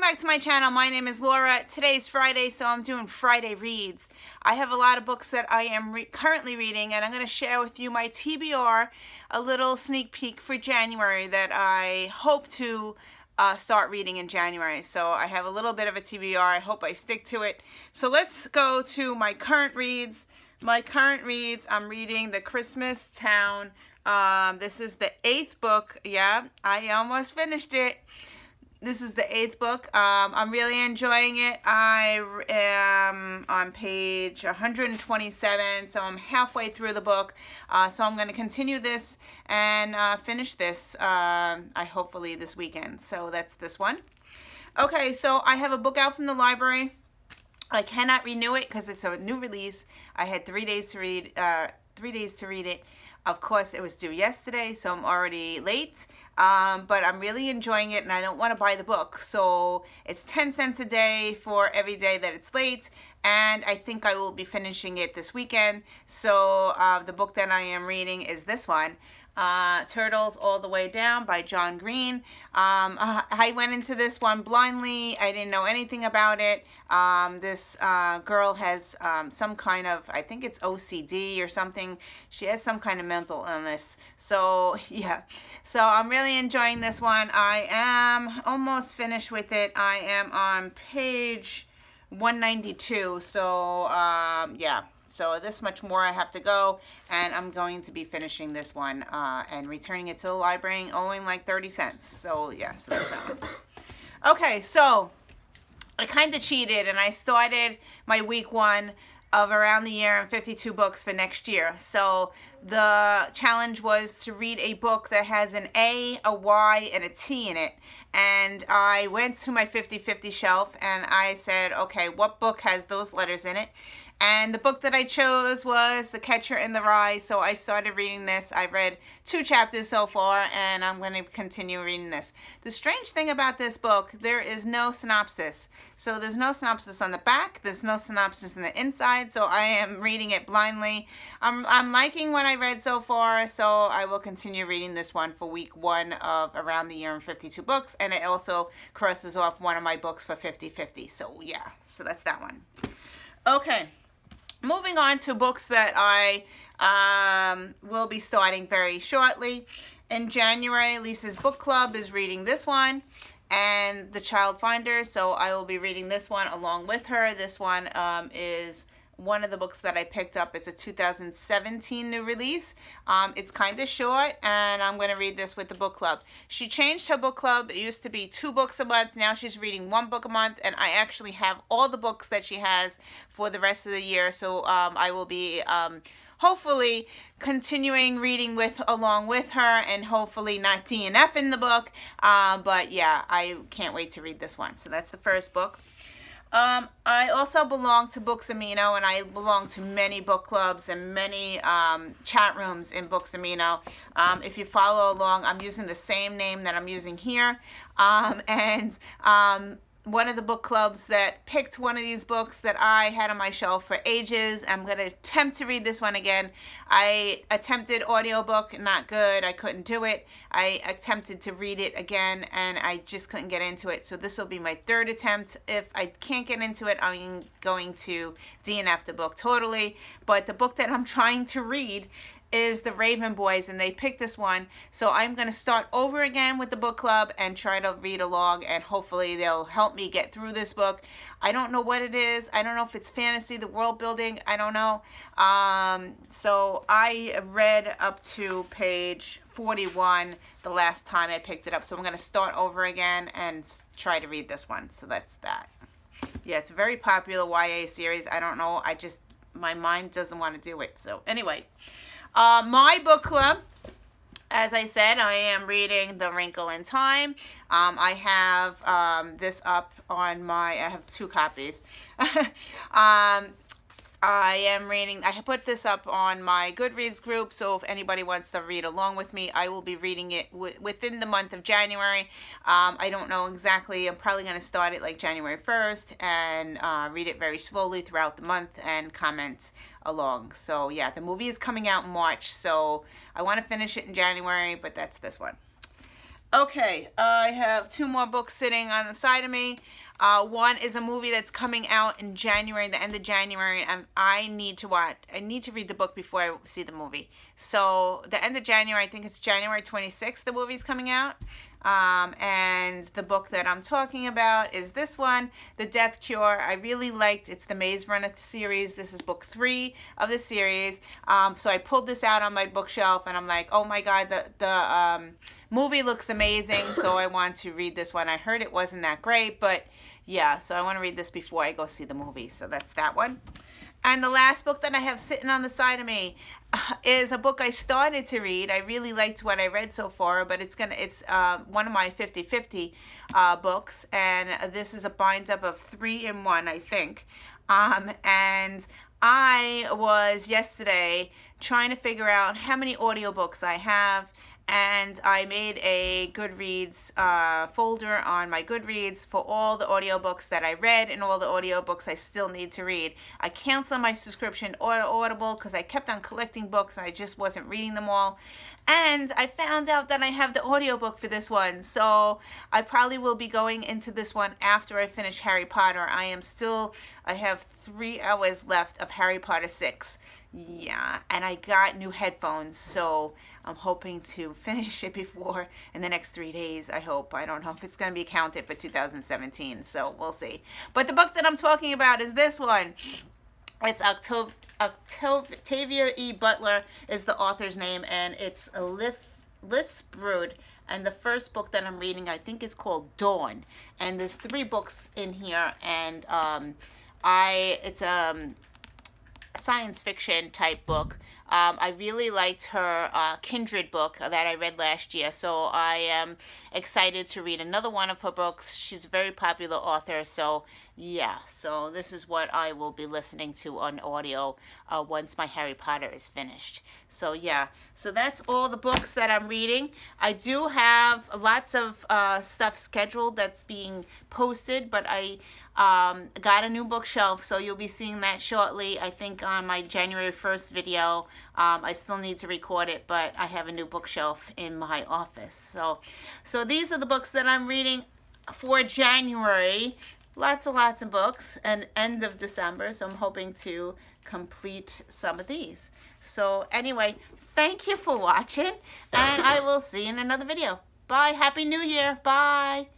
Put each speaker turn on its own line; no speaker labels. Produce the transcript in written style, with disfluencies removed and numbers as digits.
back to my channel. My name is Laura. Today's Friday, so I'm doing Friday reads. I have a lot of books that I am currently reading, and I'm going to share with you my TBR, a little sneak peek for January that I hope to start reading in January. So I have a little bit of a TBR. I hope I stick to it. So let's go to my current reads. My current reads, I'm reading The Christmas Town. This is the 8th book. Yeah, I almost finished it. This is the 8th book. I'm really enjoying it. I am on page 127, so I'm halfway through the book. So I'm going to continue this and finish this, hopefully this weekend. So that's this one. Okay, so I have a book out from the library. I cannot renew it because it's a new release. I had 3 days to read. 3 days to read it. Of course, it was due yesterday, so I'm already late. But I'm really enjoying it, and I don't want to buy the book. So it's 10 cents a day for every day that it's late, and I think I will be finishing it this weekend. So the book that I am reading is this one, Turtles All the Way Down by John Green. I went into this one blindly. I didn't know anything about it. This girl has some kind of, I think it's OCD or something. She has some kind of mental illness. So yeah, so I'm really enjoying this one. I am almost finished with it. I am on page 192. So yeah. So this much more I have to go, and I'm going to be finishing this one and returning it to the library, owing like 30 cents. So yeah, so that's that one. Okay, so I kind of cheated, and I started my week 1 of Around the Year and 52 books for next year. So the challenge was to read a book that has an A, a Y, and a T in it. And I went to my 50/50 shelf, and I said, okay, what book has those letters in it? And the book that I chose was The Catcher in the Rye, so I started reading this. I read 2 chapters so far, and I'm going to continue reading this. The strange thing about this book, there is no synopsis. So there's no synopsis on the back, there's no synopsis on the inside, so I am reading it blindly. I'm liking what I read so far, so I will continue reading this one for week 1 of Around the Year in 52 books, and it also crosses off one of my books for 50/50. So yeah, so that's that one. Okay. Moving on to books that I will be starting very shortly. In January, Lisa's Book Club is reading this one, and The Child Finder, so I will be reading this one along with her. This one is one of the books that I picked up. It's a 2017 new release. It's kind of short, and I'm going to read this with the book club. She changed her book club. It used to be 2 books a month. Now she's reading 1 book a month, and I actually have all the books that she has for the rest of the year. So I will be hopefully continuing reading along with her, and hopefully not DNF in the book. But yeah, I can't wait to read this one. So that's the first book. I also belong to Books Amino, and I belong to many book clubs and many chat rooms in Books Amino. If you follow along, I'm using the same name that I'm using here. One of the book clubs that picked one of these books that I had on my shelf for ages. I'm going to attempt to read this one again. I attempted audiobook, not good. I couldn't do it. I attempted to read it again, and I just couldn't get into it. So this will be my 3rd attempt. If I can't get into it, I'm going to DNF the book totally. But the book that I'm trying to read is The Raven Boys, and they picked this one. So I'm going to start over again with the book club and try to read along, and hopefully they'll help me get through this book. I don't know what it is. I don't know if it's fantasy, the world building. I don't know. So I read up to page 41 the last time I picked it up. So I'm going to start over again and try to read this one. So that's that. Yeah, it's a very popular YA series. I don't know. My mind doesn't want to do it. So anyway. My book club, as I said, I am reading The Wrinkle in Time. I have this up on I have 2 copies. I put this up on my Goodreads group, so if anybody wants to read along with me, I will be reading it within the month of January. I don't know exactly. I'm probably going to start it like January 1st and read it very slowly throughout the month and comment along. So yeah, the movie is coming out in March, so I want to finish it in January, but that's this one. Okay, I have two more books sitting on the side of me. One is a movie that's coming out in January, the end of January, and I need to read the book before I see the movie. So the end of January, I think it's January 26th, the movie's coming out. And the book that I'm talking about is this one, The Death Cure. I really liked, it's the Maze Runner series. This is book 3 of the series. So I pulled this out on my bookshelf and I'm like, oh my God, the movie looks amazing. So I want to read this one. I heard it wasn't that great, but yeah, so I want to read this before I go see the movie. So that's that one. And the last book that I have sitting on the side of me is a book I started to read. I really liked what I read so far, but it's one of my 50-50 books, and this is a bind-up of 3 in 1, I think. And I was yesterday trying to figure out how many audiobooks I have, and I made a Goodreads folder on my Goodreads for all the audiobooks that I read and all the audiobooks I still need to read. I canceled my subscription Audible because I kept on collecting books and I just wasn't reading them all. And I found out that I have the audiobook for this one, so I probably will be going into this one after I finish Harry Potter. I have 3 hours left of Harry Potter 6. Yeah, and I got new headphones, so I'm hoping to finish it before in the next 3 days, I hope. I don't know if it's going to be counted for 2017, so we'll see. But the book that I'm talking about is this one. It's Octavia E. Butler is the author's name, and it's a Lisp Brood. And the first book that I'm reading, I think, is called Dawn. And there's 3 books in here, and it's science fiction type book. I really liked her Kindred book that I read last year, so I am excited to read another one of her books. She's a very popular author, so yeah, so this is what I will be listening to on audio once my Harry Potter is finished. So yeah, so that's all the books that I'm reading. I do have lots of stuff scheduled that's being posted, but I got a new bookshelf, so you'll be seeing that shortly. I think on my January 1st video. I still need to record it, but I have a new bookshelf in my office. So these are the books that I'm reading for January. Lots of books, and end of December, so I'm hoping to complete some of these. So anyway, thank you for watching, and I will see you in another video. Bye. Happy New Year. Bye.